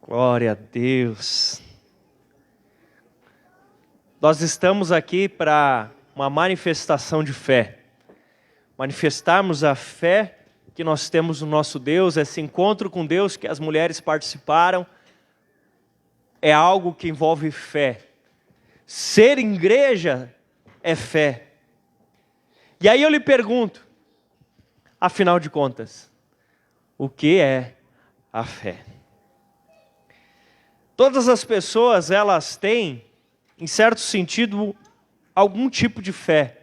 Glória a Deus. Nós estamos aqui para uma manifestação de fé. Manifestarmos a fé que nós temos no nosso Deus, esse encontro com Deus que as mulheres participaram, é algo que envolve fé. Ser igreja é fé. E aí eu lhe pergunto, afinal de contas, o que é a fé? Todas as pessoas, elas têm, em certo sentido, algum tipo de fé.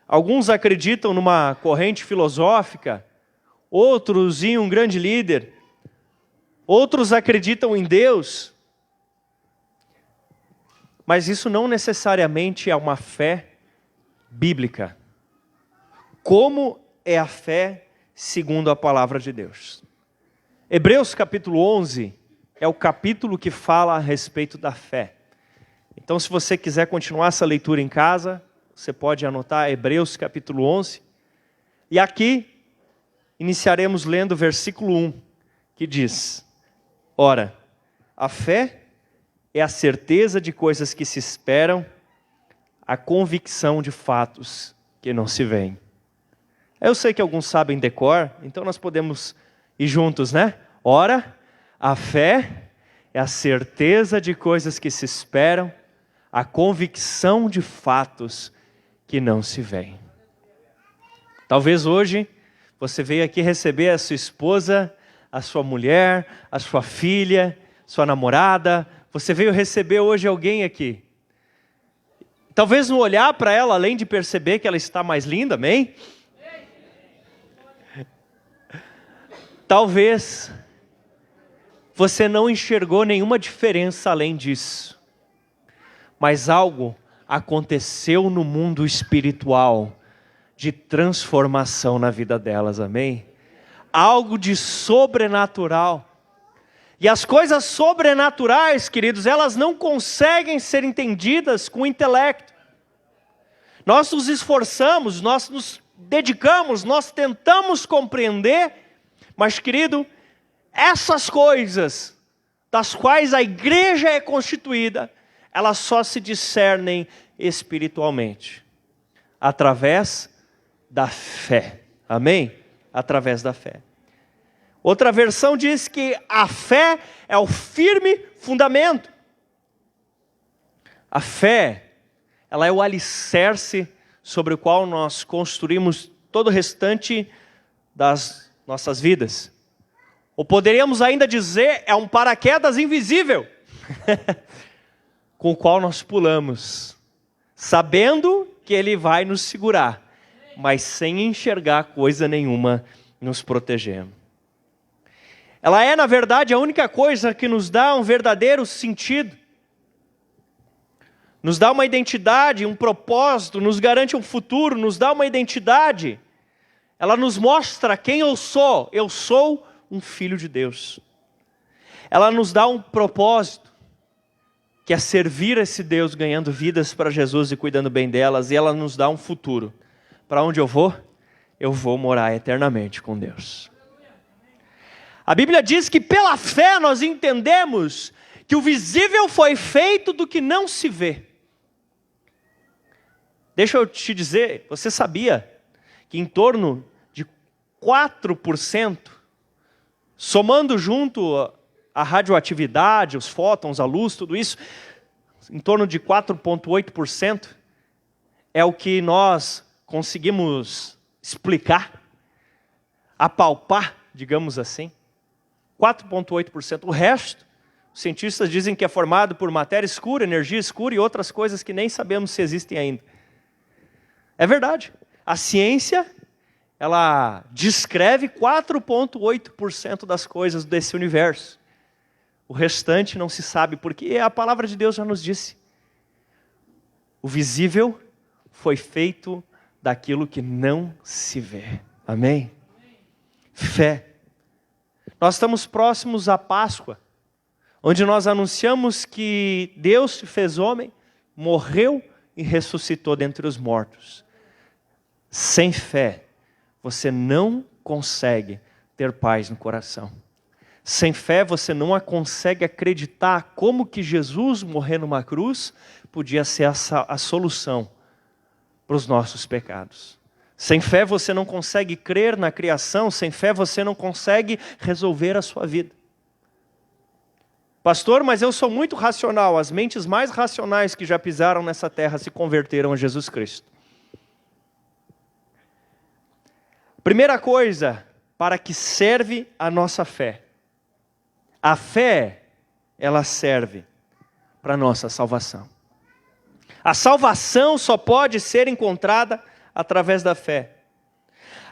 Alguns acreditam numa corrente filosófica, outros em um grande líder, outros acreditam em Deus. Mas isso não necessariamente é uma fé bíblica. Como é a fé segundo a palavra de Deus? Hebreus capítulo 11 é o capítulo que fala a respeito da fé. Então, se você quiser continuar essa leitura em casa, você pode anotar Hebreus capítulo 11. E aqui, iniciaremos lendo o versículo 1, que diz: Ora, a fé é a certeza de coisas que se esperam, a convicção de fatos que não se veem. Eu sei que alguns sabem decor, então nós podemos ir juntos, né? Ora, a fé é a certeza de coisas que se esperam, a convicção de fatos que não se veem. Talvez hoje você veio aqui receber a sua esposa, a sua mulher, a sua filha, sua namorada. Você veio receber hoje alguém aqui. Talvez no olhar para ela, além de perceber que ela está mais linda, amém? Talvez você não enxergou nenhuma diferença além disso. Mas algo aconteceu no mundo espiritual de transformação na vida delas, amém? Algo de sobrenatural. E as coisas sobrenaturais, queridos, elas não conseguem ser entendidas com o intelecto. Nós nos esforçamos, nós nos dedicamos, nós tentamos compreender, mas, querido, essas coisas das quais a igreja é constituída, elas só se discernem espiritualmente, através da fé, amém? Através da fé. Outra versão diz que a fé é o firme fundamento. A fé, ela é o alicerce sobre o qual nós construímos todo o restante das nossas vidas. Ou poderíamos ainda dizer, é um paraquedas invisível, com o qual nós pulamos, sabendo que ele vai nos segurar, mas sem enxergar coisa nenhuma nos protegendo. Ela é, na verdade, a única coisa que nos dá um verdadeiro sentido, nos dá uma identidade, um propósito, nos garante um futuro, nos dá uma identidade. Ela nos mostra quem eu sou um filho de Deus. Ela nos dá um propósito, que é servir esse Deus, ganhando vidas para Jesus e cuidando bem delas. E ela nos dá um futuro. Para onde eu vou? Eu vou morar eternamente com Deus. A Bíblia diz que pela fé nós entendemos que o visível foi feito do que não se vê. Deixa eu te dizer, você sabia que em torno de 4%, somando junto a radioatividade, os fótons, a luz, tudo isso, em torno de 4,8% é o que nós conseguimos explicar, apalpar, digamos assim. 4,8%. O resto, os cientistas dizem que é formado por matéria escura, energia escura e outras coisas que nem sabemos se existem ainda. É verdade. A ciência, ela descreve 4,8% das coisas desse universo. O restante não se sabe, porque a palavra de Deus já nos disse. O visível foi feito daquilo que não se vê. Amém? Fé. Nós estamos próximos à Páscoa, onde nós anunciamos que Deus se fez homem, morreu e ressuscitou dentre os mortos. Sem fé, você não consegue ter paz no coração. Sem fé você não consegue acreditar como que Jesus morrer numa cruz podia ser a solução para os nossos pecados. Sem fé você não consegue crer na criação, sem fé você não consegue resolver a sua vida. Pastor, mas eu sou muito racional. As mentes mais racionais que já pisaram nessa terra se converteram a Jesus Cristo. Primeira coisa, para que serve a nossa fé. A fé, ela serve para a nossa salvação. A salvação só pode ser encontrada através da fé.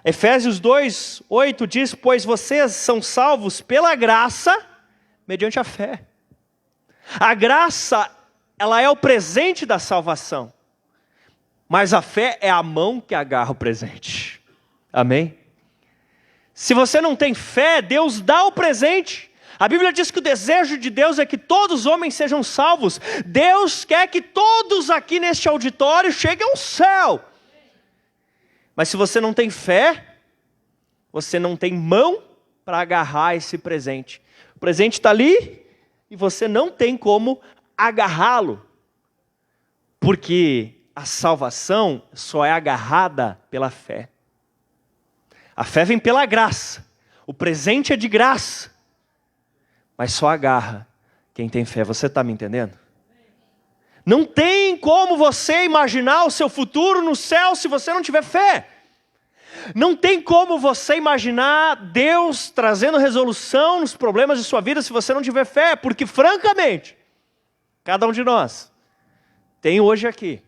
Efésios 2:8 diz: pois vocês são salvos pela graça, mediante a fé. A graça, ela é o presente da salvação. Mas a fé é a mão que agarra o presente. Amém? Se você não tem fé, Deus dá o presente. A Bíblia diz que o desejo de Deus é que todos os homens sejam salvos. Deus quer que todos aqui neste auditório cheguem ao céu. Mas se você não tem fé, você não tem mão para agarrar esse presente. O presente está ali e você não tem como agarrá-lo. Porque a salvação só é agarrada pela fé. A fé vem pela graça. O presente é de graça. Mas só agarra quem tem fé. Você está me entendendo? Não tem como você imaginar o seu futuro no céu se você não tiver fé. Não tem como você imaginar Deus trazendo resolução nos problemas de sua vida se você não tiver fé. Porque, francamente, cada um de nós tem hoje aqui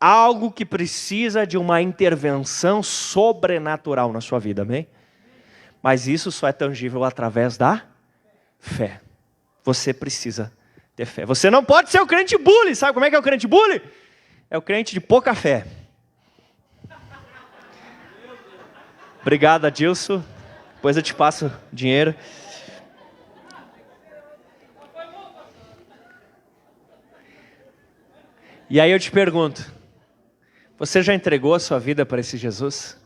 algo que precisa de uma intervenção sobrenatural na sua vida, amém? Mas isso só é tangível através da fé. Você precisa ter fé. Você não pode ser o crente bully. Sabe como é que é o crente bully? É o crente de pouca fé. Obrigado, Adilson. Depois eu te passo dinheiro. E aí eu te pergunto, você já entregou a sua vida para esse Jesus?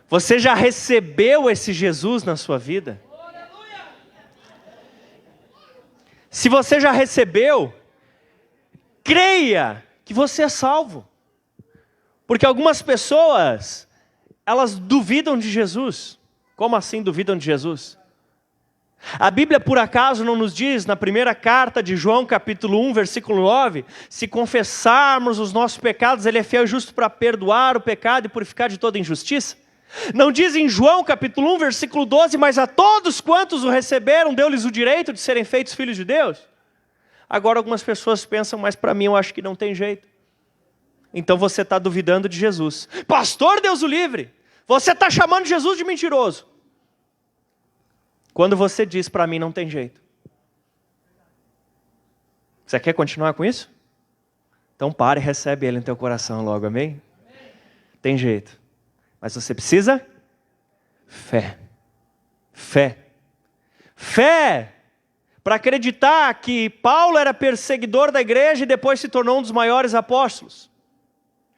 Você já recebeu esse Jesus na sua vida? Se você já recebeu, creia que você é salvo. Porque algumas pessoas, elas duvidam de Jesus. Como assim duvidam de Jesus? A Bíblia, por acaso, não nos diz, na primeira carta de João, capítulo 1, versículo 9, se confessarmos os nossos pecados, Ele é fiel e justo para perdoar o pecado e purificar de toda injustiça? Não diz em João capítulo 1, versículo 12, mas a todos quantos o receberam, deu-lhes o direito de serem feitos filhos de Deus? Agora algumas pessoas pensam, mas para mim eu acho que não tem jeito. Então você está duvidando de Jesus. Pastor, Deus o livre, você está chamando Jesus de mentiroso. Quando você diz, para mim não tem jeito. Você quer continuar com isso? Então pare e recebe Ele no teu coração logo, amém? Tem jeito. Mas você precisa fé. Fé. Fé para acreditar que Paulo era perseguidor da igreja e depois se tornou um dos maiores apóstolos.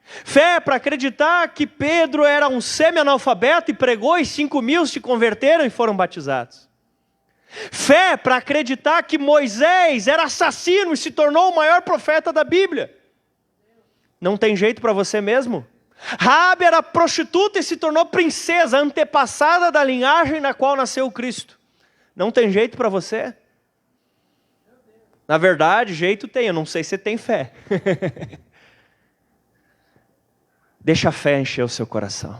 Fé para acreditar que Pedro era um semi-analfabeto e pregou e 5.000 se converteram e foram batizados. Fé para acreditar que Moisés era assassino e se tornou o maior profeta da Bíblia. Não tem jeito para você mesmo? Raabe era prostituta e se tornou princesa, antepassada da linhagem na qual nasceu o Cristo. Não tem jeito para você? Na verdade, jeito tem, eu não sei se você tem fé. Deixa a fé encher o seu coração.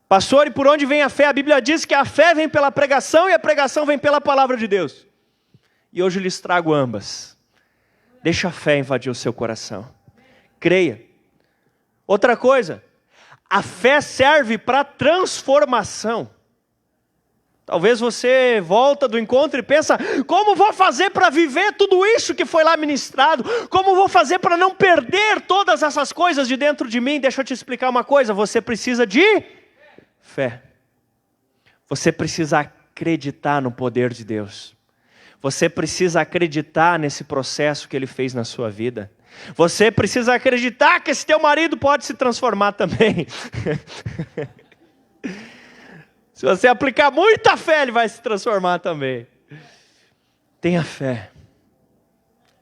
Pastor, e por onde vem a fé? A Bíblia diz que a fé vem pela pregação e a pregação vem pela palavra de Deus. E hoje lhes trago ambas. Deixa a fé invadir o seu coração. Creia. Outra coisa, a fé serve para transformação. Talvez você volta do encontro e pensa, como vou fazer para viver tudo isso que foi lá ministrado? Como vou fazer para não perder todas essas coisas de dentro de mim? Deixa eu te explicar uma coisa, você precisa de fé. Você precisa acreditar no poder de Deus. Você precisa acreditar nesse processo que Ele fez na sua vida. Você precisa acreditar que esse teu marido pode se transformar também. Se você aplicar muita fé, ele vai se transformar também. Tenha fé.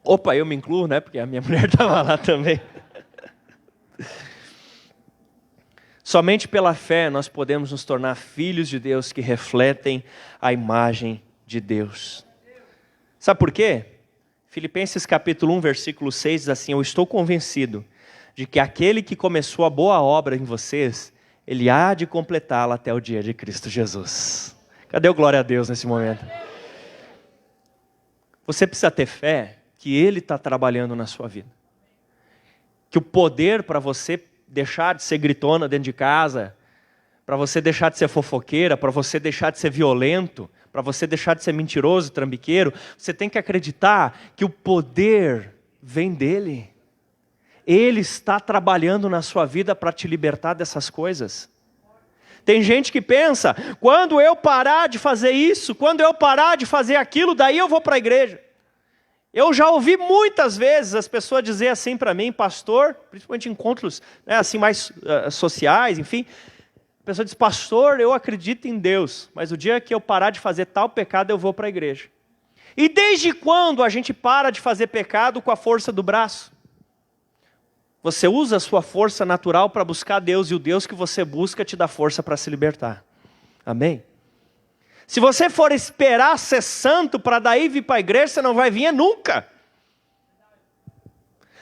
Opa, eu me incluo, né? Porque a minha mulher estava lá também. Somente pela fé nós podemos nos tornar filhos de Deus que refletem a imagem de Deus. Sabe por quê? Filipenses capítulo 1, versículo 6 diz assim: eu estou convencido de que aquele que começou a boa obra em vocês, ele há de completá-la até o dia de Cristo Jesus. Cadê o glória a Deus nesse momento? Você precisa ter fé que Ele está trabalhando na sua vida. Que o poder para você deixar de ser gritona dentro de casa, para você deixar de ser fofoqueira, para você deixar de ser violento, para você deixar de ser mentiroso, trambiqueiro, você tem que acreditar que o poder vem dEle. Ele está trabalhando na sua vida para te libertar dessas coisas. Tem gente que pensa, quando eu parar de fazer isso, quando eu parar de fazer aquilo, daí eu vou para a igreja. Eu já ouvi muitas vezes as pessoas dizer assim para mim, pastor, principalmente em encontros assim, mais sociais, enfim. A pessoa diz, pastor, eu acredito em Deus, mas o dia que eu parar de fazer tal pecado, eu vou para a igreja. E desde quando a gente para de fazer pecado com a força do braço? Você usa a sua força natural para buscar Deus, e o Deus que você busca te dá força para se libertar. Amém? Se você for esperar ser santo para daí vir para a igreja, você não vai vir nunca.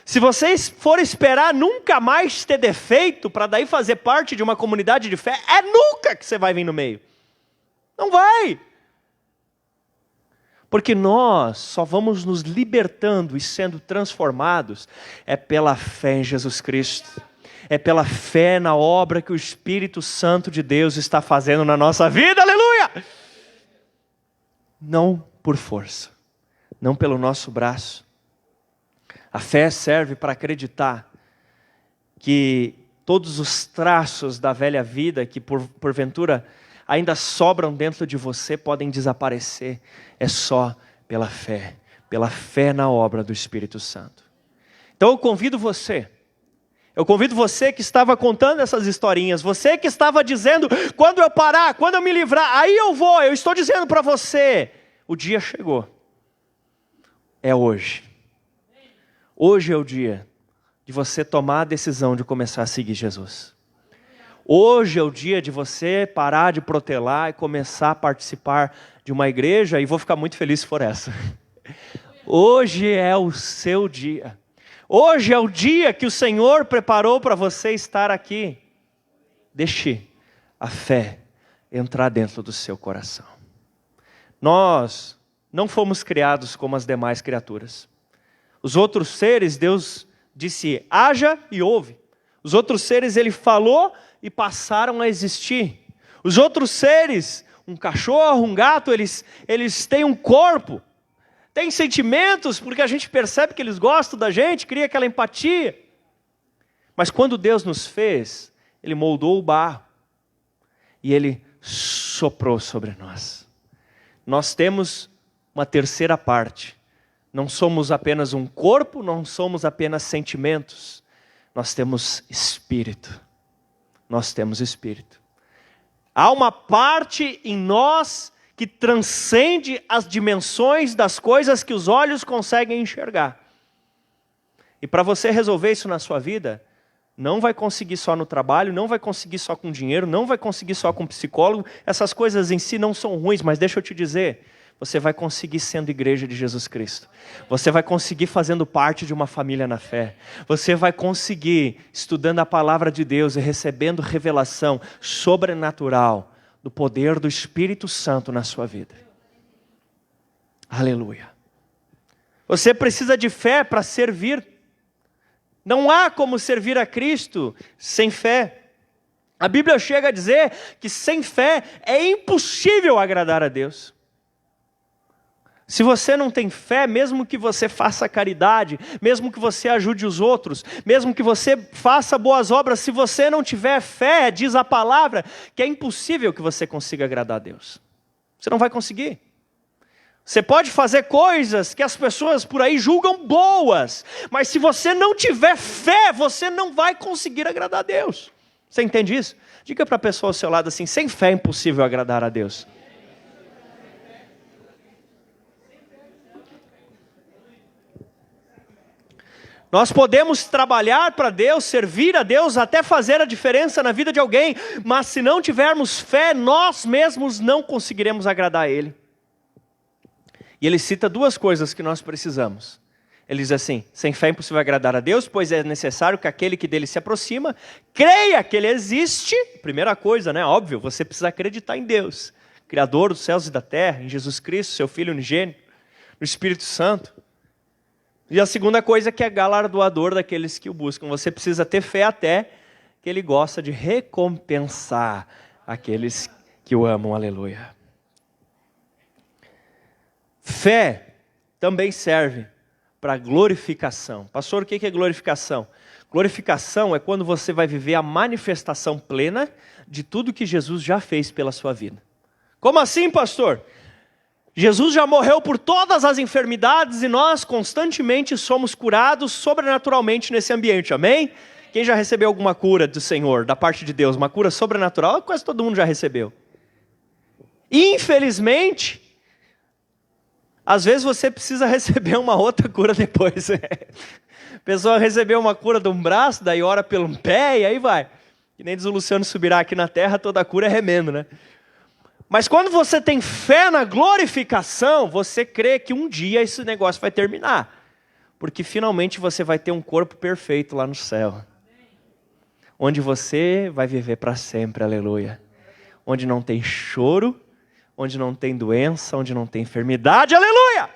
Se você for esperar nunca mais ter defeito para daí fazer parte de uma comunidade de fé, é nunca que você vai vir no meio. Não vai. Porque nós só vamos nos libertando e sendo transformados é pela fé em Jesus Cristo. É pela fé na obra que o Espírito Santo de Deus está fazendo na nossa vida. Aleluia! Não por força, não pelo nosso braço. A fé serve para acreditar que todos os traços da velha vida que porventura ainda sobram dentro de você podem desaparecer. É só pela fé na obra do Espírito Santo. Então eu convido você que estava contando essas historinhas, você que estava dizendo, quando eu parar, quando eu me livrar, aí eu vou, eu estou dizendo para você, o dia chegou, é hoje. Hoje é o dia de você tomar a decisão de começar a seguir Jesus. Hoje é o dia de você parar de protelar e começar a participar de uma igreja, e vou ficar muito feliz se for essa. Hoje é o seu dia. Hoje é o dia que o Senhor preparou para você estar aqui. Deixe a fé entrar dentro do seu coração. Nós não fomos criados como as demais criaturas. Os outros seres, Deus disse, haja e ouve. Os outros seres, Ele falou e passaram a existir. Os outros seres, um cachorro, um gato, eles têm um corpo, têm sentimentos, porque a gente percebe que eles gostam da gente, cria aquela empatia. Mas quando Deus nos fez, Ele moldou o barro e Ele soprou sobre nós. Nós temos uma terceira parte. Não somos apenas um corpo, não somos apenas sentimentos. Nós temos espírito. Nós temos espírito. Há uma parte em nós que transcende as dimensões das coisas que os olhos conseguem enxergar. E para você resolver isso na sua vida, não vai conseguir só no trabalho, não vai conseguir só com dinheiro, não vai conseguir só com psicólogo. Essas coisas em si não são ruins, mas deixa eu te dizer, você vai conseguir sendo igreja de Jesus Cristo. Você vai conseguir fazendo parte de uma família na fé. Você vai conseguir estudando a palavra de Deus e recebendo revelação sobrenatural do poder do Espírito Santo na sua vida. Aleluia. Você precisa de fé para servir. Não há como servir a Cristo sem fé. A Bíblia chega a dizer que sem fé é impossível agradar a Deus. Se você não tem fé, mesmo que você faça caridade, mesmo que você ajude os outros, mesmo que você faça boas obras, se você não tiver fé, diz a palavra, que é impossível que você consiga agradar a Deus. Você não vai conseguir. Você pode fazer coisas que as pessoas por aí julgam boas, mas se você não tiver fé, você não vai conseguir agradar a Deus. Você entende isso? Diga para a pessoa ao seu lado assim, sem fé é impossível agradar a Deus. Nós podemos trabalhar para Deus, servir a Deus, até fazer a diferença na vida de alguém, mas se não tivermos fé, nós mesmos não conseguiremos agradar a Ele. E ele cita duas coisas que nós precisamos. Ele diz assim, sem fé é impossível agradar a Deus, pois é necessário que aquele que dele se aproxima, creia que Ele existe. Primeira coisa, né? Óbvio, você precisa acreditar em Deus, Criador dos céus e da terra, em Jesus Cristo, seu Filho unigênito, no Espírito Santo. E a segunda coisa é que é galardoador daqueles que o buscam. Você precisa ter fé até que Ele gosta de recompensar aqueles que o amam. Aleluia. Fé também serve para glorificação. Pastor, o que é glorificação? Glorificação é quando você vai viver a manifestação plena de tudo que Jesus já fez pela sua vida. Como assim, pastor? Jesus já morreu por todas as enfermidades e nós constantemente somos curados sobrenaturalmente nesse ambiente, amém? Quem já recebeu alguma cura do Senhor, da parte de Deus, uma cura sobrenatural? Quase todo mundo já recebeu. Infelizmente, às vezes você precisa receber uma outra cura depois. A pessoa recebeu uma cura de um braço, daí ora pelo pé e aí vai. Que nem diz o Luciano Subirá aqui na terra, toda cura é remendo, né? Mas quando você tem fé na glorificação, você crê que um dia esse negócio vai terminar. Porque finalmente você vai ter um corpo perfeito lá no céu. Onde você vai viver para sempre, aleluia. Onde não tem choro, onde não tem doença, onde não tem enfermidade, aleluia!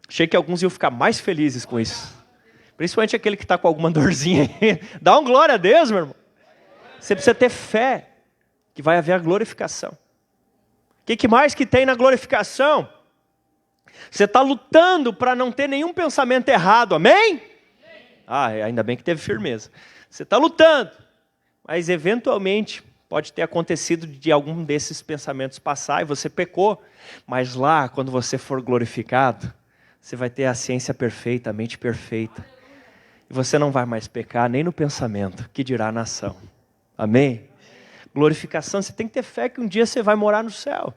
Achei que alguns iam ficar mais felizes com isso. Principalmente aquele que está com alguma dorzinha aí. Dá um glória a Deus, meu irmão. Você precisa ter fé que vai haver a glorificação. O que mais que tem na glorificação? Você está lutando para não ter nenhum pensamento errado, amém? Ainda bem que teve firmeza. Você está lutando, mas eventualmente pode ter acontecido de algum desses pensamentos passar e você pecou. Mas lá, quando você for glorificado, você vai ter a ciência perfeita, a mente perfeita. E você não vai mais pecar nem no pensamento, que dirá na ação. Amém? Glorificação, você tem que ter fé que um dia você vai morar no céu.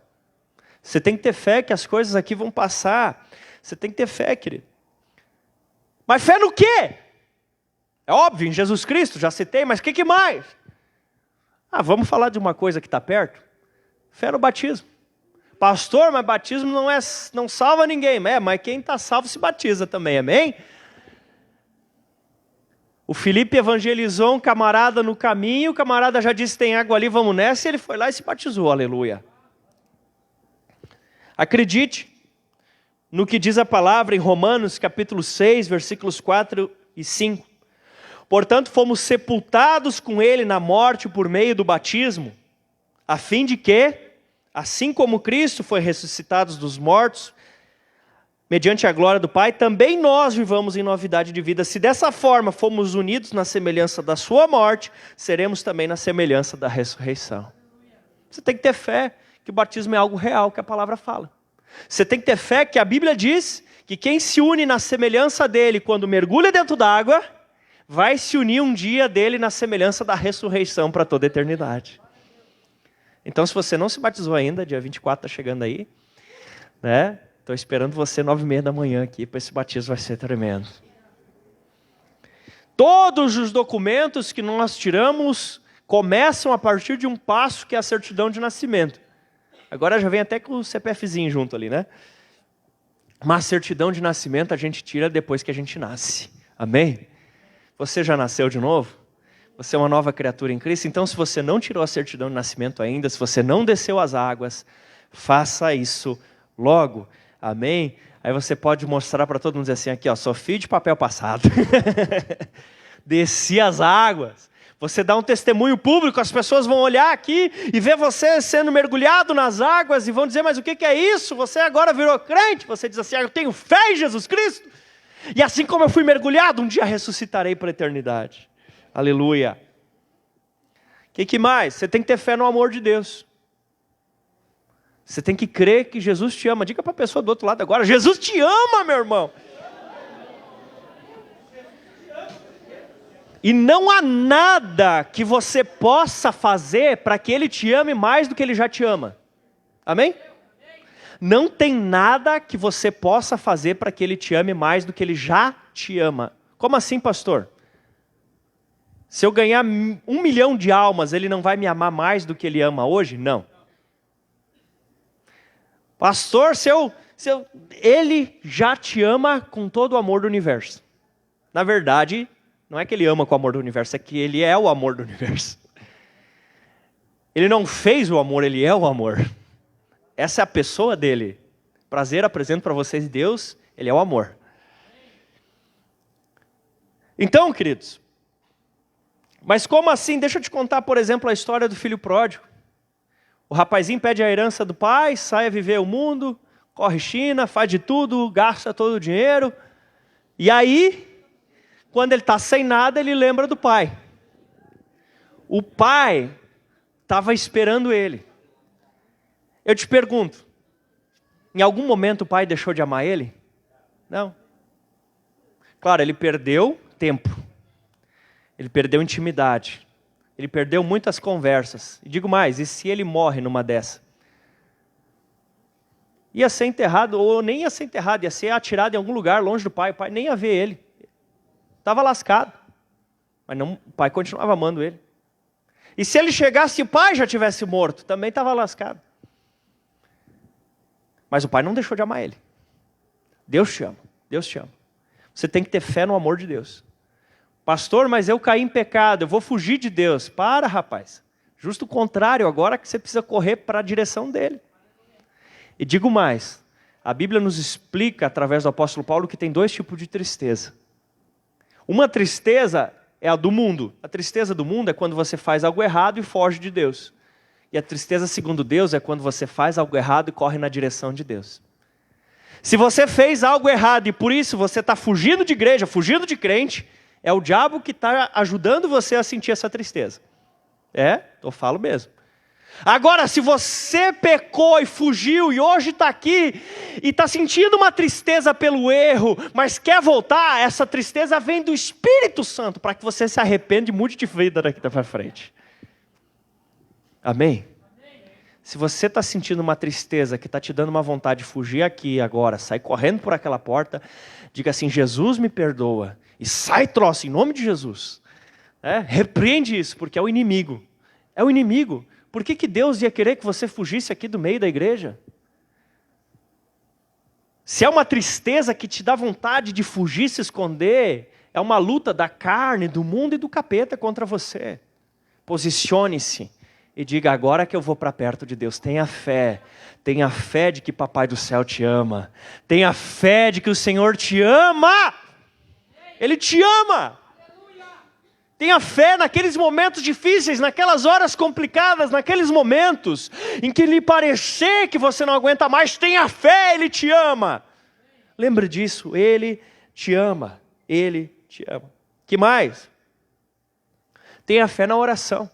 Você tem que ter fé que as coisas aqui vão passar. Você tem que ter fé, querido. Mas fé no quê? É óbvio, em Jesus Cristo, já citei, mas o que mais? Vamos falar de uma coisa que está perto? Fé no batismo. Pastor, mas batismo não salva ninguém. Mas quem está salvo se batiza também, amém? O Felipe evangelizou um camarada no caminho, o camarada já disse, tem água ali, vamos nessa, e ele foi lá e se batizou, aleluia. Acredite no que diz a palavra em Romanos capítulo 6, versículos 4 e 5. Portanto, fomos sepultados com Ele na morte por meio do batismo, a fim de que, assim como Cristo foi ressuscitado dos mortos, mediante a glória do Pai, também nós vivamos em novidade de vida. Se dessa forma fomos unidos na semelhança da sua morte, seremos também na semelhança da ressurreição. Você tem que ter fé que o batismo é algo real, que a palavra fala. Você tem que ter fé que a Bíblia diz que quem se une na semelhança dele quando mergulha dentro d'água, vai se unir um dia dele na semelhança da ressurreição para toda a eternidade. Então, se você não se batizou ainda, dia 24 está chegando aí, né? Estou esperando você 9h30 da manhã aqui, para esse batismo vai ser tremendo. Todos os documentos que nós tiramos começam a partir de um passo que é a certidão de nascimento. Agora já vem até com o CPFzinho junto ali, né? Mas a certidão de nascimento a gente tira depois que a gente nasce. Amém? Você já nasceu de novo? Você é uma nova criatura em Cristo? Então, se você não tirou a certidão de nascimento ainda, se você não desceu as águas, faça isso logo. Amém? Aí você pode mostrar para todo mundo dizer assim, aqui ó, sou filho de papel passado. Desci as águas. Você dá um testemunho público, as pessoas vão olhar aqui e ver você sendo mergulhado nas águas e vão dizer, mas o que é isso? Você agora virou crente? Você diz assim, eu tenho fé em Jesus Cristo. E assim como eu fui mergulhado, um dia ressuscitarei para a eternidade. Aleluia. O que mais? Você tem que ter fé no amor de Deus. Você tem que crer que Jesus te ama. Diga para a pessoa do outro lado agora, Jesus te ama, meu irmão. E não há nada que você possa fazer para que Ele te ame mais do que Ele já te ama. Amém? Não tem nada que você possa fazer para que Ele te ame mais do que Ele já te ama. Como assim, pastor? Se eu ganhar 1 milhão de almas, Ele não vai me amar mais do que Ele ama hoje? Não. Pastor, Ele já te ama com todo o amor do universo. Na verdade, não é que Ele ama com o amor do universo, é que Ele é o amor do universo. Ele não fez o amor, Ele é o amor. Essa é a pessoa dele. Prazer, apresento para vocês Deus, Ele é o amor. Então, queridos, mas como assim? Deixa eu te contar, por exemplo, a história do filho pródigo. O rapazinho pede a herança do pai, sai a viver o mundo, corre China, faz de tudo, gasta todo o dinheiro. E aí, quando ele está sem nada, ele lembra do pai. O pai estava esperando ele. Eu te pergunto, em algum momento o pai deixou de amar ele? Não. Claro, ele perdeu tempo. Ele perdeu intimidade. Ele perdeu muitas conversas. E digo mais, e se ele morre numa dessa? Ia ser enterrado, ou nem ia ser enterrado, ia ser atirado em algum lugar longe do pai. O pai nem ia ver ele. Estava lascado. Mas não, o pai continuava amando ele. E se ele chegasse e o pai já tivesse morto, também estava lascado. Mas o pai não deixou de amar ele. Deus te ama. Deus te ama. Você tem que ter fé no amor de Deus. Pastor, mas eu caí em pecado, eu vou fugir de Deus. Para, rapaz. Justo o contrário, agora que você precisa correr para a direção dele. E digo mais, a Bíblia nos explica, através do apóstolo Paulo, que tem 2 tipos de tristeza. Uma tristeza é a do mundo. A tristeza do mundo é quando você faz algo errado e foge de Deus. E a tristeza segundo Deus é quando você faz algo errado e corre na direção de Deus. Se você fez algo errado e por isso você está fugindo de igreja, fugindo de crente, é o diabo que está ajudando você a sentir essa tristeza. Eu falo mesmo. Agora, se você pecou e fugiu e hoje está aqui e está sentindo uma tristeza pelo erro, mas quer voltar, essa tristeza vem do Espírito Santo para que você se arrependa e mude de vida daqui para frente. Amém? Se você está sentindo uma tristeza que está te dando uma vontade de fugir aqui agora, sair correndo por aquela porta, diga assim, Jesus me perdoa. E sai troço, em nome de Jesus. Repreende isso, porque é o inimigo. É o inimigo. Por que Deus ia querer que você fugisse aqui do meio da igreja? Se é uma tristeza que te dá vontade de fugir, se esconder, é uma luta da carne, do mundo e do capeta contra você. Posicione-se e diga, agora que eu vou para perto de Deus, tenha fé de que Papai do Céu te ama. Tenha fé de que o Senhor te ama. Ele te ama. Tenha fé naqueles momentos difíceis, naquelas horas complicadas, naqueles momentos em que lhe parecer que você não aguenta mais, tenha fé, Ele te ama. Lembre disso, Ele te ama. Ele te ama. Que mais? Tenha fé na oração.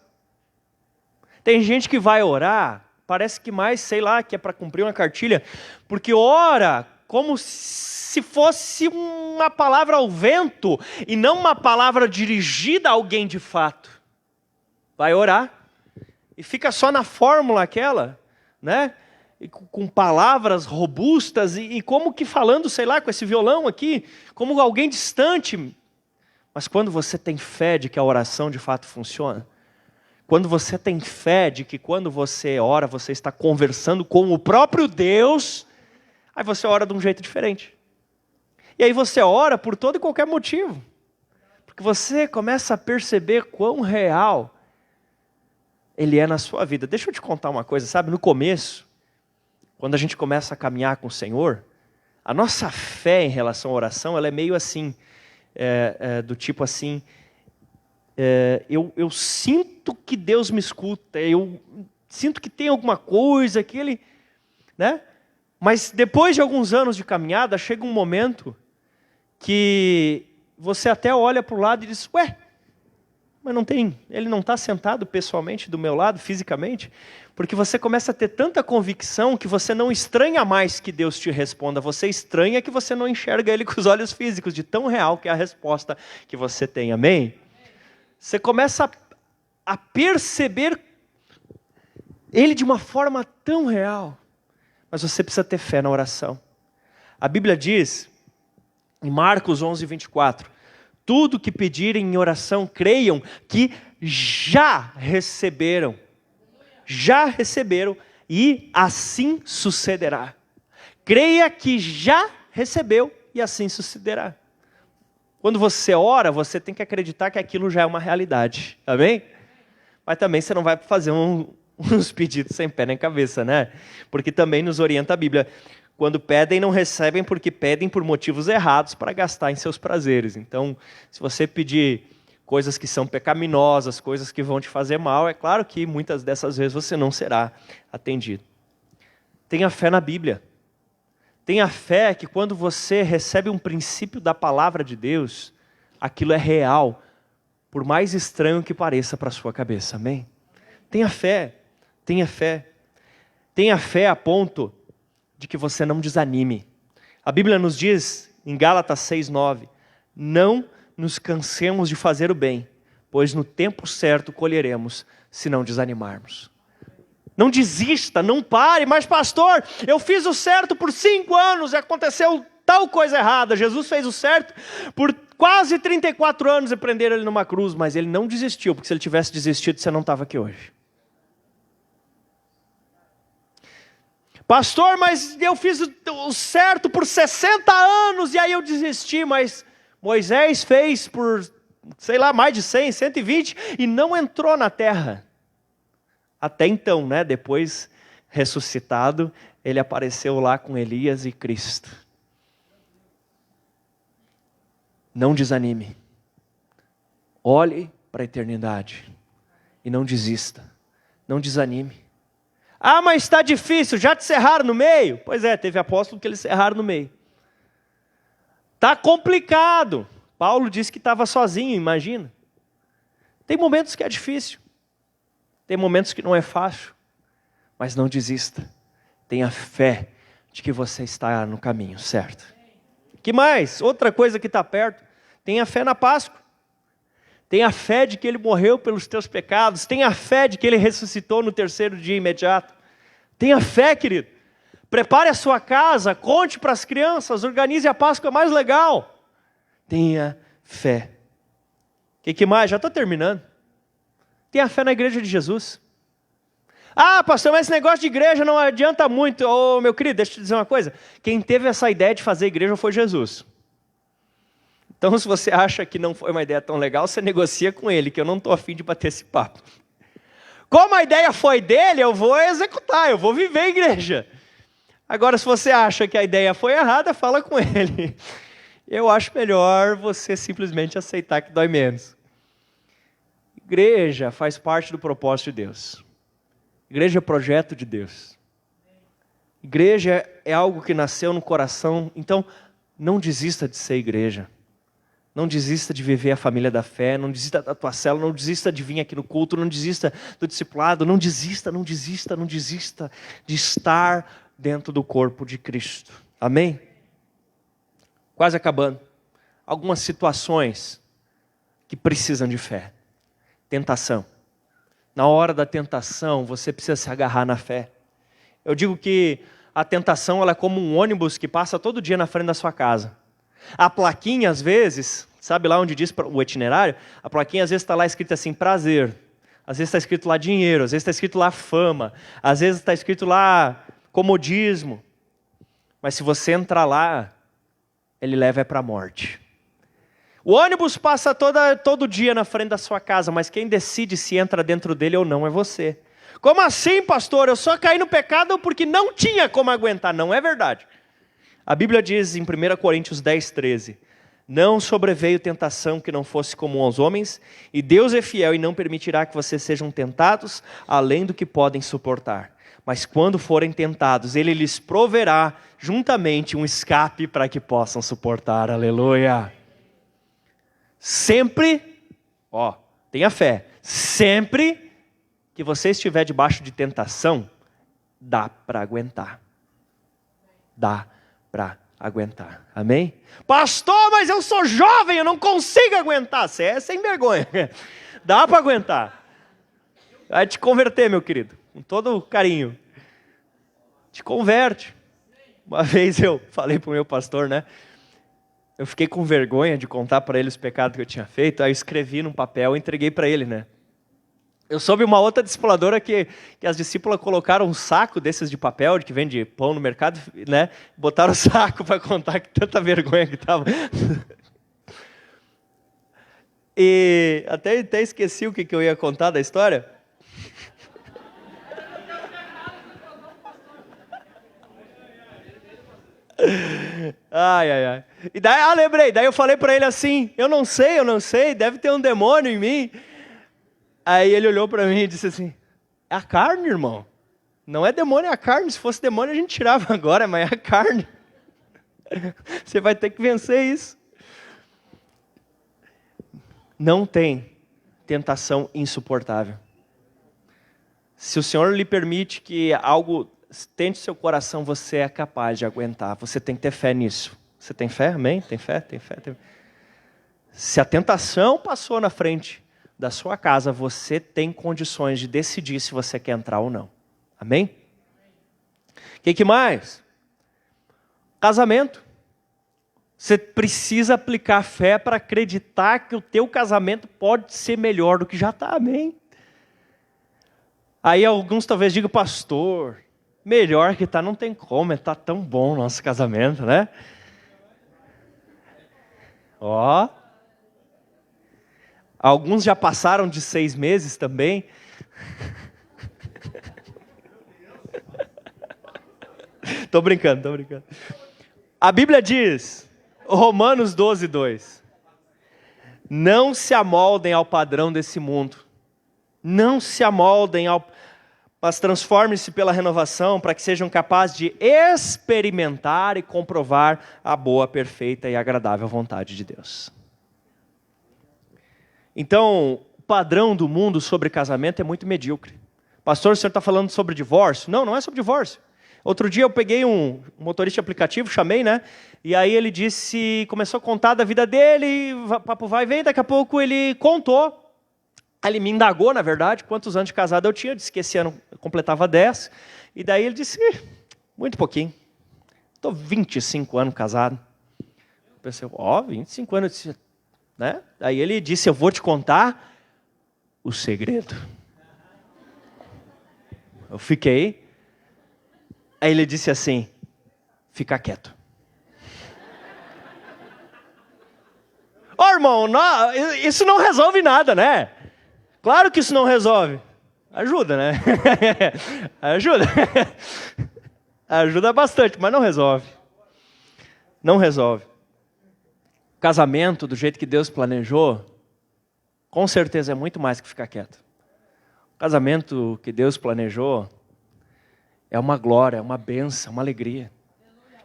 Tem gente que vai orar, parece que mais, sei lá, que é para cumprir uma cartilha, porque ora como se fosse uma palavra ao vento e não uma palavra dirigida a alguém de fato. Vai orar e fica só na fórmula aquela, né? E com palavras robustas e como que falando, sei lá, com esse violão aqui, como alguém distante. Mas quando você tem fé de que a oração de fato funciona, quando você tem fé de que quando você ora, você está conversando com o próprio Deus, aí você ora de um jeito diferente. E aí você ora por todo e qualquer motivo. Porque você começa a perceber quão real Ele é na sua vida. Deixa eu te contar uma coisa, sabe? No começo, quando a gente começa a caminhar com o Senhor, a nossa fé em relação à oração, ela é meio assim, do tipo assim, eu sinto que Deus me escuta, eu sinto que tem alguma coisa que Ele, né? Mas depois de alguns anos de caminhada, chega um momento que você até olha para o lado e diz, mas não tem, Ele não está sentado pessoalmente do meu lado, fisicamente, porque você começa a ter tanta convicção que você não estranha mais que Deus te responda, você estranha que você não enxerga Ele com os olhos físicos, de tão real que é a resposta que você tem, amém? Você começa a perceber Ele de uma forma tão real. Mas você precisa ter fé na oração. A Bíblia diz, em Marcos 11, 24, tudo que pedirem em oração, creiam que já receberam e assim sucederá. Creia que já recebeu e assim sucederá. Quando você ora, você tem que acreditar que aquilo já é uma realidade, amém? Mas também você não vai fazer uns pedidos sem pé nem cabeça, né? Porque também nos orienta a Bíblia. Quando pedem, não recebem porque pedem por motivos errados para gastar em seus prazeres. Então, se você pedir coisas que são pecaminosas, coisas que vão te fazer mal, é claro que muitas dessas vezes você não será atendido. Tenha fé na Bíblia. Tenha fé que quando você recebe um princípio da palavra de Deus, aquilo é real, por mais estranho que pareça para a sua cabeça, amém? Tenha fé, tenha fé. Tenha fé a ponto de que você não desanime. A Bíblia nos diz, em Gálatas 6:9, não nos cansemos de fazer o bem, pois no tempo certo colheremos, se não desanimarmos. Não desista, não pare, mas pastor, eu fiz o certo por 5 anos e aconteceu tal coisa errada. Jesus fez o certo por quase 34 anos e prenderam ele numa cruz, mas ele não desistiu, porque se ele tivesse desistido, você não estava aqui hoje. Pastor, mas eu fiz o certo por 60 anos e aí eu desisti, mas Moisés fez por, sei lá, mais de 100, 120 e não entrou na terra. Até então, né? Depois, ressuscitado, ele apareceu lá com Elias e Cristo. Não desanime. Olhe para a eternidade e não desista. Não desanime. Ah, mas está difícil, já te cerraram no meio? Pois é, teve apóstolo que eles cerraram no meio. Está complicado. Paulo disse que estava sozinho, imagina. Tem momentos que é difícil. Tem momentos que não é fácil. Mas não desista. Tenha fé de que você está no caminho certo. Que mais? Outra coisa que está perto. Tenha fé na Páscoa. Tenha fé de que Ele morreu pelos teus pecados. Tenha fé de que Ele ressuscitou no 3º dia imediato. Tenha fé, querido. Prepare a sua casa, conte para as crianças, organize a Páscoa mais legal. Tenha fé. O que mais? Já estou terminando. Tenha fé na igreja de Jesus. Ah, pastor, mas esse negócio de igreja não adianta muito. Ô, meu querido, deixa eu te dizer uma coisa. Quem teve essa ideia de fazer igreja foi Jesus. Então, se você acha que não foi uma ideia tão legal, você negocia com ele, que eu não estou afim de bater esse papo. Como a ideia foi dele, eu vou executar, eu vou viver a igreja. Agora, se você acha que a ideia foi errada, fala com ele. Eu acho melhor você simplesmente aceitar que dói menos. Igreja faz parte do propósito de Deus. Igreja é projeto de Deus. Igreja é algo que nasceu no coração. Então, não desista de ser igreja. Não desista de viver a família da fé. Não desista da tua célula. Não desista de vir aqui no culto. Não desista do discipulado. Não desista de estar dentro do corpo de Cristo. Amém? Quase acabando. Algumas situações que precisam de fé. Tentação. Na hora da tentação, você precisa se agarrar na fé. Eu digo que a tentação ela é como um ônibus que passa todo dia na frente da sua casa. A plaquinha, às vezes, sabe lá onde diz o itinerário? A plaquinha, às vezes, está lá escrito assim, prazer. Às vezes está escrito lá dinheiro. Às vezes está escrito lá fama. Às vezes está escrito lá comodismo. Mas se você entrar lá, ele leva para a morte. O ônibus passa todo dia na frente da sua casa, mas quem decide se entra dentro dele ou não é você. Como assim, pastor? Eu só caí no pecado porque não tinha como aguentar. Não é verdade. A Bíblia diz em 1 Coríntios 10:13, não sobreveio tentação que não fosse comum aos homens, e Deus é fiel e não permitirá que vocês sejam tentados além do que podem suportar. Mas quando forem tentados, Ele lhes proverá juntamente um escape para que possam suportar. Aleluia! Sempre, tenha fé, sempre que você estiver debaixo de tentação, dá para aguentar. Dá para aguentar. Amém? Pastor, mas eu sou jovem, eu não consigo aguentar. Você é sem vergonha. Dá para aguentar. Vai te converter, meu querido, com todo carinho. Te converte. Uma vez eu falei para o meu pastor, né? Eu fiquei com vergonha de contar para ele os pecados que eu tinha feito, aí eu escrevi num papel e entreguei para ele, né? Eu soube uma outra discipuladora que as discípulas colocaram um saco desses de papel, que vende pão no mercado, né? Botaram o saco para contar que tanta vergonha que estava. E até esqueci o que eu ia contar da história. Ai. E daí, lembrei, daí eu falei para ele assim, eu não sei, deve ter um demônio em mim. Aí ele olhou para mim e disse assim, é a carne, irmão. Não é demônio, é a carne. Se fosse demônio a gente tirava agora, mas é a carne. Você vai ter que vencer isso. Não tem tentação insuportável. Se o Senhor lhe permite que algo tente seu coração, você é capaz de aguentar. Você tem que ter fé nisso. Você tem fé? Amém? Tem fé? Tem fé? Se a tentação passou na frente da sua casa, você tem condições de decidir se você quer entrar ou não. Amém? O que mais? Casamento. Você precisa aplicar fé para acreditar que o teu casamento pode ser melhor do que já está. Amém? Aí alguns talvez digam, pastor, melhor que está, não tem como, está tão bom o nosso casamento, né? Ó. Alguns já passaram de 6 meses também. Tô brincando. A Bíblia diz, Romanos 12:2. Não se amoldem ao padrão desse mundo. Não se amoldem mas transformem-se pela renovação para que sejam capazes de experimentar e comprovar a boa, perfeita e agradável vontade de Deus. Então, o padrão do mundo sobre casamento é muito medíocre. Pastor, o senhor está falando sobre divórcio? Não é sobre divórcio. Outro dia eu peguei um motorista de aplicativo, chamei, né? E aí ele começou a contar da vida dele, papo vai e vem, daqui a pouco ele contou. Aí ele me indagou, na verdade, quantos anos de casado eu tinha. Eu disse que esse ano eu completava 10. E daí ele disse, muito pouquinho. Estou 25 anos casado. Eu pensei, 25 anos. Eu disse, né? Aí ele disse, eu vou te contar o segredo. Eu fiquei. Aí ele disse assim, fica quieto. Irmão, isso não resolve nada, né? Claro que isso não resolve. Ajuda, né? Ajuda. Ajuda bastante, mas não resolve. Não resolve. Casamento, do jeito que Deus planejou, com certeza é muito mais que ficar quieto. O casamento que Deus planejou é uma glória, uma bênção, uma alegria.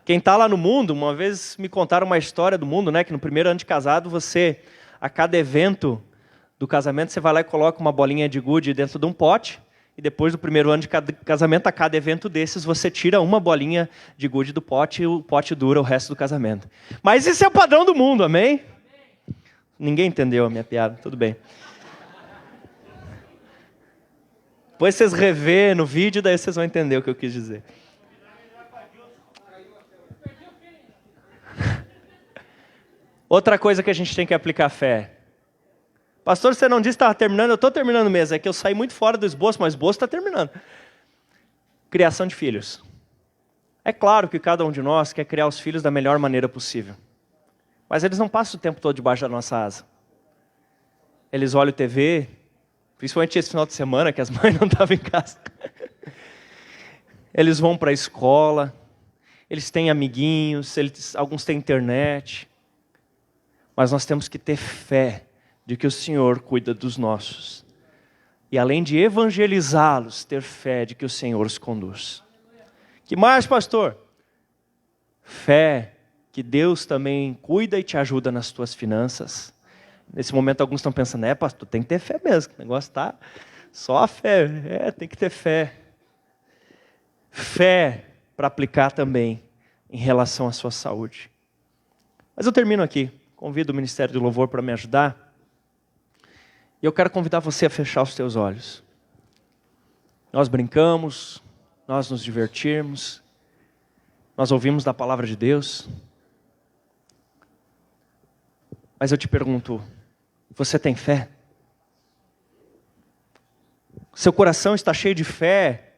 Quem está lá no mundo, uma vez me contaram uma história do mundo, né? Que no primeiro ano de casado, você, a cada evento do casamento, você vai lá e coloca uma bolinha de gude dentro de um pote, e depois do primeiro ano de casamento, a cada evento desses, você tira uma bolinha de gude do pote, e o pote dura o resto do casamento. Mas isso é o padrão do mundo, amém? Ninguém entendeu a minha piada, tudo bem. Depois vocês revê no vídeo, daí vocês vão entender o que eu quis dizer. Outra coisa que a gente tem que aplicar fé. Pastor, você não disse que estava terminando? Eu estou terminando mesmo. É que eu saí muito fora do esboço, mas o esboço está terminando. Criação de filhos. É claro que cada um de nós quer criar os filhos da melhor maneira possível. Mas eles não passam o tempo todo debaixo da nossa asa. Eles olham TV, principalmente esse final de semana, que as mães não estavam em casa. Eles vão para a escola, eles têm amiguinhos, alguns têm internet. Mas nós temos que ter fé de que o Senhor cuida dos nossos. E além de evangelizá-los, ter fé de que o Senhor os conduz. Que mais, pastor? Fé que Deus também cuida e te ajuda nas tuas finanças. Nesse momento alguns estão pensando, pastor, tem que ter fé mesmo, o negócio está só a fé. Tem que ter fé. Fé para aplicar também em relação à sua saúde. Mas eu termino aqui. Convido o Ministério do Louvor para me ajudar. E eu quero convidar você a fechar os teus olhos. Nós brincamos, nós nos divertimos, nós ouvimos da palavra de Deus. Mas eu te pergunto, você tem fé? Seu coração está cheio de fé?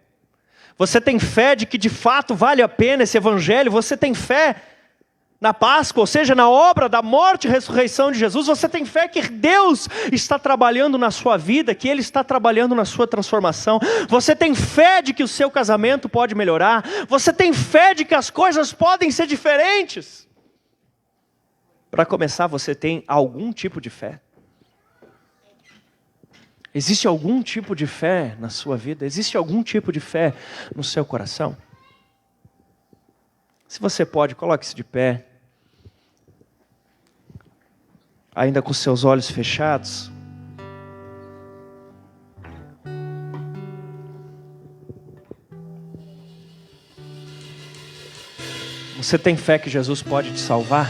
Você tem fé de que de fato vale a pena esse evangelho? Você tem fé na Páscoa, ou seja, na obra da morte e ressurreição de Jesus? Você tem fé que Deus está trabalhando na sua vida, que Ele está trabalhando na sua transformação? Você tem fé de que o seu casamento pode melhorar? Você tem fé de que as coisas podem ser diferentes? Para começar, você tem algum tipo de fé? Existe algum tipo de fé na sua vida? Existe algum tipo de fé no seu coração? Se você pode, coloque-se de pé. Ainda com seus olhos fechados. Você tem fé que Jesus pode te salvar?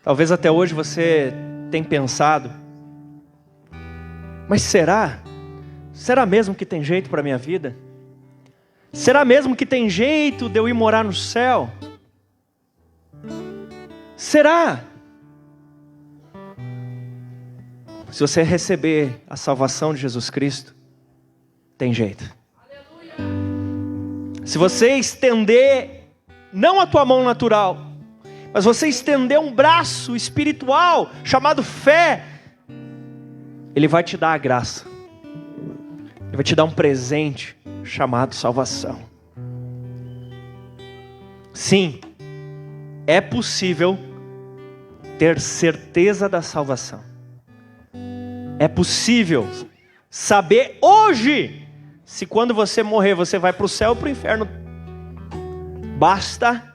Talvez até hoje você tenha pensado, mas será? Será mesmo que tem jeito para a minha vida? Será mesmo que tem jeito de eu ir morar no céu? Será? Se você receber a salvação de Jesus Cristo, tem jeito. Se você estender, não a tua mão natural, mas você estender um braço espiritual, chamado fé, Ele vai te dar a graça. Ele vai te dar um presente, chamado salvação. Sim, é possível ter certeza da salvação. É possível saber hoje se quando você morrer você vai para o céu ou para o inferno. Basta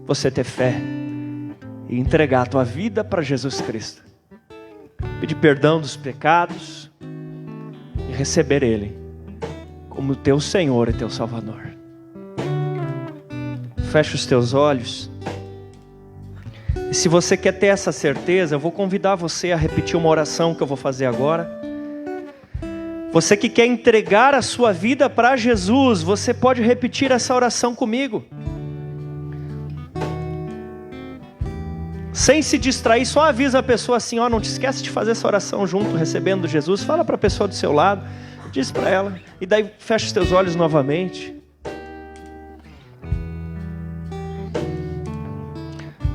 você ter fé e entregar a tua vida para Jesus Cristo. Pedir perdão dos pecados e receber Ele como teu Senhor e teu Salvador. Fecha os teus olhos. E se você quer ter essa certeza, eu vou convidar você a repetir uma oração que eu vou fazer agora. Você que quer entregar a sua vida para Jesus, você pode repetir essa oração comigo. Sem se distrair, só avisa a pessoa assim, ó, não te esquece de fazer essa oração junto, recebendo Jesus. Fala para a pessoa do seu lado, diz para ela, e daí fecha os teus olhos novamente.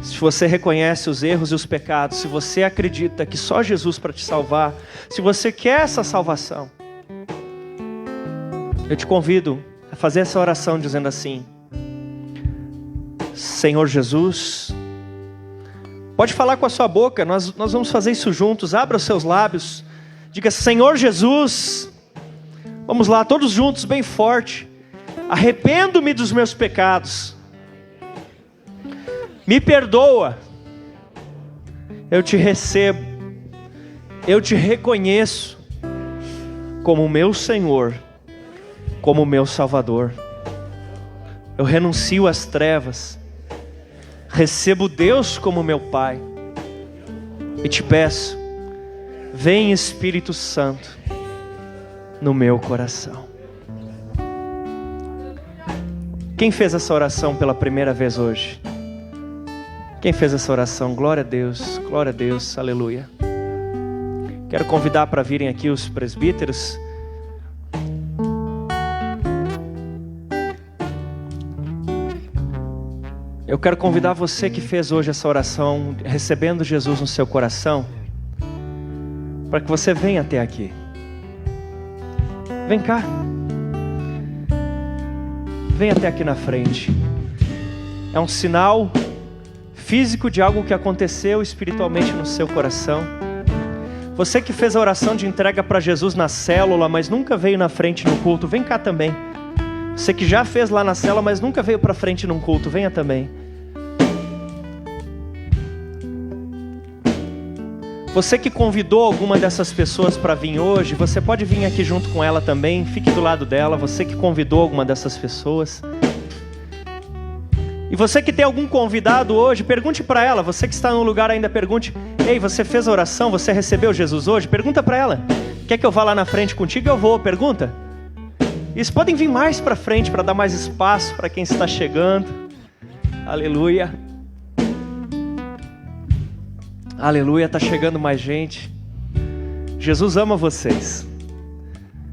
Se você reconhece os erros e os pecados, se você acredita que só Jesus para te salvar, se você quer essa salvação, eu te convido a fazer essa oração dizendo assim: Senhor Jesus, pode falar com a sua boca, nós vamos fazer isso juntos. Abra os seus lábios, diga: Senhor Jesus, vamos lá, todos juntos, bem forte. Arrependo-me dos meus pecados, me perdoa, eu te recebo, eu te reconheço como meu Senhor, como meu Salvador. Eu renuncio às trevas, recebo Deus como meu Pai e te peço, vem Espírito Santo no meu coração. Quem fez essa oração pela primeira vez hoje? Quem fez essa oração? Glória a Deus, aleluia. Quero convidar para virem aqui os presbíteros. Eu quero convidar você que fez hoje essa oração, recebendo Jesus no seu coração, para que você venha até aqui. Vem cá. Vem até aqui na frente. É um sinal físico de algo que aconteceu espiritualmente no seu coração. Você que fez a oração de entrega para Jesus na célula, mas nunca veio na frente no culto, vem cá também. Você que já fez lá na célula, mas nunca veio para frente num culto, venha também. Você que convidou alguma dessas pessoas para vir hoje, você pode vir aqui junto com ela também, fique do lado dela. Você que convidou alguma dessas pessoas. E você que tem algum convidado hoje, pergunte para ela. Você que está no lugar ainda, pergunte: Ei, você fez a oração? Você recebeu Jesus hoje? Pergunta para ela. Quer que eu vá lá na frente contigo? Eu vou. Pergunta. Eles podem vir mais para frente para dar mais espaço para quem está chegando. Aleluia. Aleluia, está chegando mais gente. Jesus ama vocês.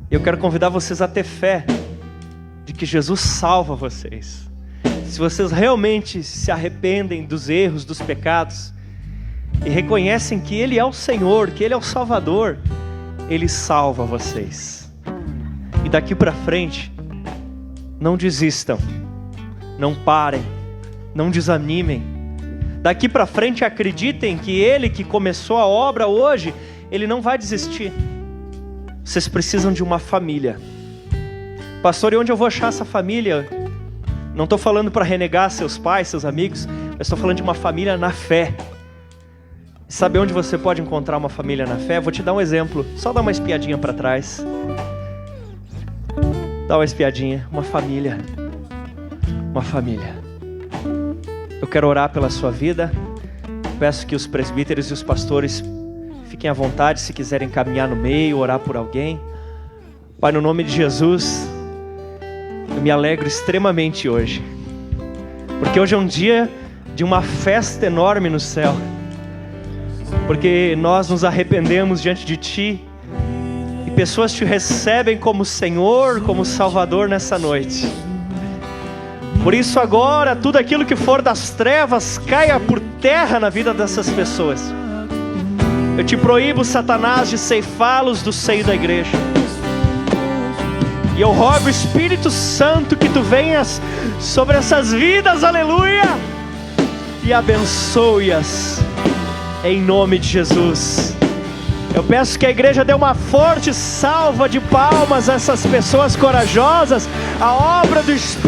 Eu quero convidar vocês a ter fé de que Jesus salva vocês. Se vocês realmente se arrependem dos erros, dos pecados, e reconhecem que Ele é o Senhor, que Ele é o Salvador, Ele salva vocês. E daqui para frente, não desistam, não parem, não desanimem. Daqui para frente acreditem que Ele que começou a obra hoje, Ele não vai desistir. Vocês precisam de uma família. Pastor, e onde eu vou achar essa família? Não estou falando para renegar seus pais, seus amigos, mas estou falando de uma família na fé. Sabe onde você pode encontrar uma família na fé? Vou te dar um exemplo. Só dá uma espiadinha para trás. Dá uma espiadinha. Uma família. Uma família. Eu quero orar pela sua vida. Peço que os presbíteros e os pastores fiquem à vontade se quiserem caminhar no meio, orar por alguém. Pai, no nome de Jesus, eu me alegro extremamente hoje. Porque hoje é um dia de uma festa enorme no céu. Porque nós nos arrependemos diante de Ti. E pessoas Te recebem como Senhor, como Salvador nessa noite. Por isso agora, tudo aquilo que for das trevas, caia por terra na vida dessas pessoas. Eu Te proíbo, Satanás, de ceifá-los do seio da igreja. E eu rogo, Espírito Santo, que Tu venhas sobre essas vidas, aleluia, e abençoe-as, em nome de Jesus. Eu peço que a igreja dê uma forte salva de palmas a essas pessoas corajosas, a obra do Espírito